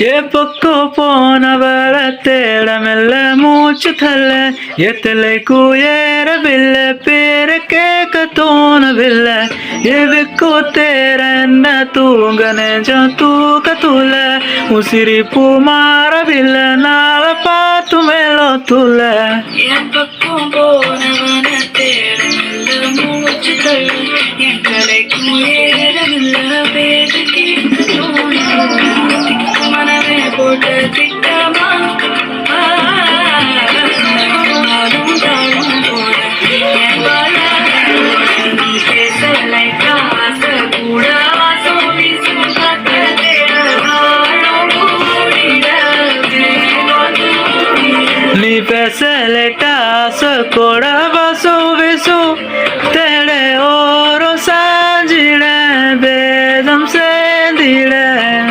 எப்பக்கோ போனவள தேட மெல்ல மூச்சு தள்ள எத்தலைக்கு ஏறவில்லை பேர கேட்க தோணவில்லை எதுக்கோ தேர என்ன தூங்க நெஞ்சம் தூக்கத்துல உசிரிப்பு மாறவில்லை நாள பார்த்து மேலோ துள்ள எப்பக்கும் போனவன தேட மெல்ல மூச்சு தள்ள எத்தலைக்கு ஏறவில்லை பேர கேட்க தோணவில்லை மனமே போட்ட திட்டமா போட என் வாழ நீ பேசலை காச கூட வாசம் வீசும் காத்த நீ பேச லேட்டா ஆசை கூட வாசம் வீசும் தேட ஓ